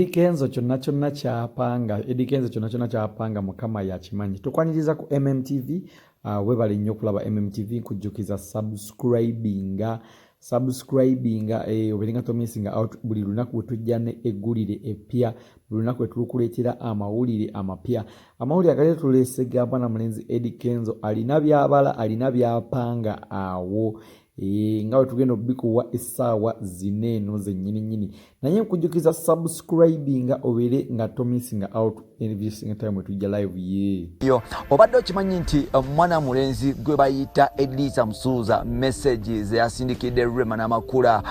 Eddie Kenzo kyonna kyapanga mukama yakimanyi. Tukwaniriza ku MMTV webale nnyo okulaba MMTV nkujjukiza subscribinga oberenga tomissinga out buli lunaku bwe tujja ne eggulire epya buli lunaku etulukuleetera amawulire amapya amawulire agali tuleesegamba na mulenzi Eddie Kenzo alina byabala alina byapanga awo nga bwe tugenda obikuwa essaawa 4 eno zennyini naye nkujjukiza subscribinga obere nga tomissinga out every single time we tujja live yo obadde okimanyi nti mwana mulenzi gwe bayita Elisa Musuuza messages yasindikidde Rema n'amakula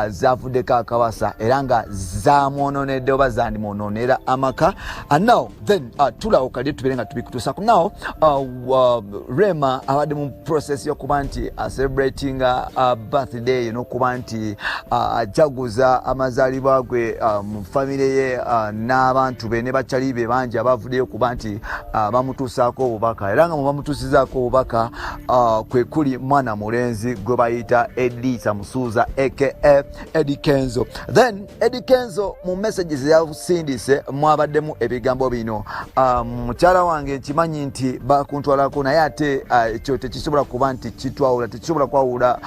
zavuddeko akabasa era nga zamwononedde oba zandimwononera amaka and now then tulawuka lye tubere nga tubikutuusa now Rema abadde mu process yokuba nti celebrating birthday n'okuba nti ajaguza amazaalibwa gwe mu famire ye n'abantu be ne bakyali be bangi abavuddeyo kuba nti bamutuusaako obubaka era nga mubamutuusizaako obubaka kwe kuli mwana mulenzi gwe bayita Elisa Musuuza aka Eddie Kenzo. Then Eddie Kenzo mu messages yasindise mwabaddemu ebigambo bino mukyala wange nkimanyi nti bakuntwalako naye ate ekyo tekisobola kuba nti kitwawula tekisobola kwawula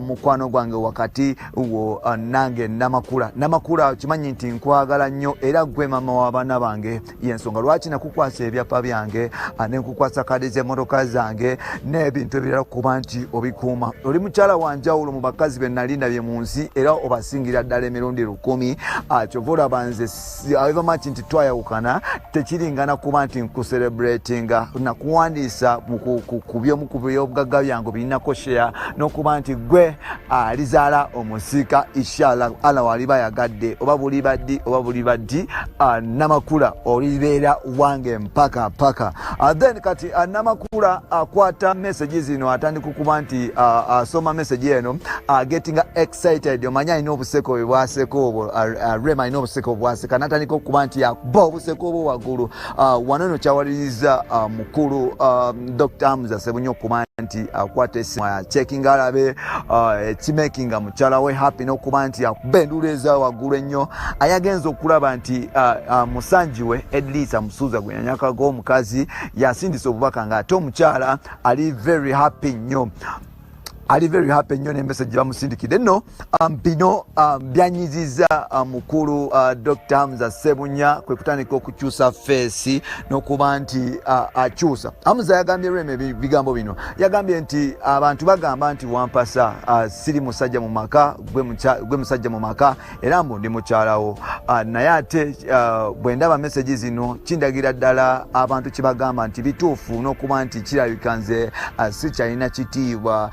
mukwano gwange wakati wo nange namakula kimanyi nti nkwagala nnyo era gwe mama w'abaana bange yensonga lwaki nakukwasa ebyapa byange nenkukwasa kadi z'emmotoka zange n'ebintu ebirala kuba nti obikuuma oli mukyala wanjawulo mu bakazi be nalinda bye mu nsi era obasingira ddala emirundi 1000 kyova olaba nze however much nti twayawukana tekiringana kuba nti nkucelebratinga nakuwandiisa ku byobugagga byange birinako share n'okuba nti gwe alizaala omusika inshallah ala waliba yagadde oba buli baddi namakula olibeera wange mpaka then kati namakula akwata message zino atandika kuba nti asoma message eno getting excited omanya ino obuseko bwaseko obwo Rema ino obuseko bwaseka natandika kuba nti bo obuseko obwo waggulu wanono kyawaliriza mukulu Dr. Hamza Sebunyo kuba nti akwata esimu checking alabe kimakinga mukyala we happy n'okuba nti akubenduleza waggulu ennyo ayagenza okulaba nti musanji we Elisa Musuuza gwe yanyakago omukazi yasindisa obubaka nga ate omukyala ali very happy nnyo ne message bamusindikidde nno bino byanyiziza mukulu Dr. Hamza Sebunya kwe kutandika okukyusa face n'okuba nti akyusa. Hamza yagambye Rema bigambo bino yagambye nti abantu bagamba nti wampasa siri musajja mu maka gwe musajja mu maka era mbu ndi mukyalawo naye ate bwe ndaba message zino kindagira ddala abantu kibagamba nti bituufu n'okuba nti kirabika nze sikyalina kitiibwa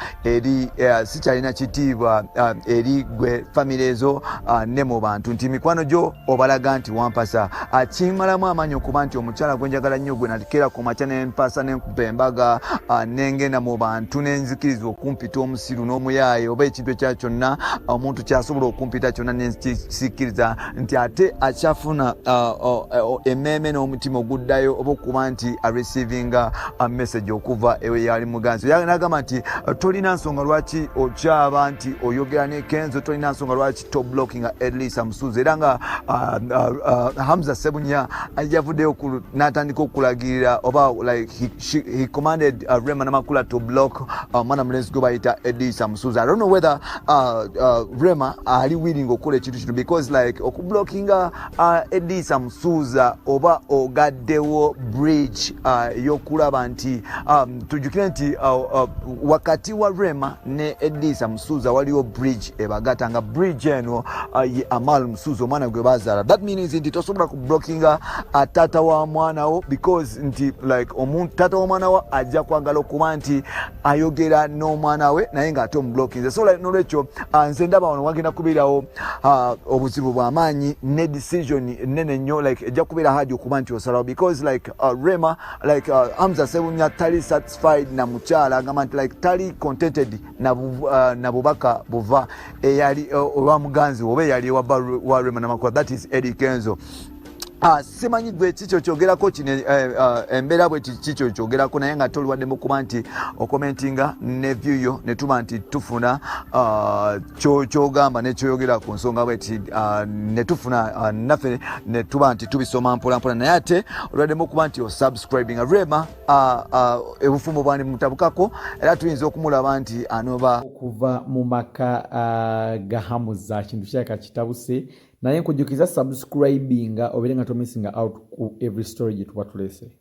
sikyalina kitiibwa eri gwe famire ezo ne mu bantu nti mikwano gyo obalaga nti wampasa kimalamu amanyi okuba nti omukyala gwe njagala nnyo gwe natekeera ku makya n'empasa n'enkuba embaga n'engenda mu bantu n'enzikiriza okumpita omusiru n'omuyaaye oba ekintu ekya kyonna omuntu kyasobola okumpita kyonna n'ensikiriza nti ate akyafuna emmeeme n'omutima oguddayo oba okuba nti areceiving message okuva ewe yali muganzi nagamba nti tolina nsonga lwaki okyaba nti oyogera ne Kenzo tolina nsonga lwaki top blocking Elisa Musuuza era nga Hamza Sebunya yavuddeyo n'atandika okulagirira oba like he commanded Rema n'amakula to block mwana mulenzi gwe bayita Elisa Musuuza. I don't know whether Rema ali willing okukola ekintu kino because like okublockinga Elisa Musuuza oba ogaddewo bridge y'okulaba nti tujjukire nti wakati wa Rema ne Elisa Musuuza waliwo bridge ebagata nga bridge eno ye Amal Musuuza omwana gwe bazaala. That means nti tosobola ku blockinga tata wa mwana wo because nti like omuntu tata wa mwana wo ajja kwagala okuba nti ayogera n'omwana we naye nga ate omublockinze so like nolwekyo nze ndaba wano wagenda kubeerawo obuzibu bw'amaanyi ne decision nene nnyo like ejja kubeera hard okuba nti osalawo because like Rema like Hamza Sebunya tali satisfied na mukyala agamba nti like tali contented na bubaka buva eyali olwa muganzi oba eyali wa Rema n'amakula that is Eddie Kenzo. simanyi gwe kikyo kyogerako kino embeera bwe kikyo kyogerako naye nga toliwaddemu kuba nti okomentinga ne view yo ne tuba nti tufuna kyogamba nekyoyogera ku nsonga bweti ne tufuna naffe ne tuba nti tubisoma mpolampola naye ate oliwaddemu kuba nti osubscribinga Rema ebufumbo bwandi mutabukako era tuyinza okumulaba nti anoba okuva mu maka gahamuza kintu kyaka kitabuse naye nkujjukiza subscribinga obeere nga tomissinga out ku every story gye tuba tulese.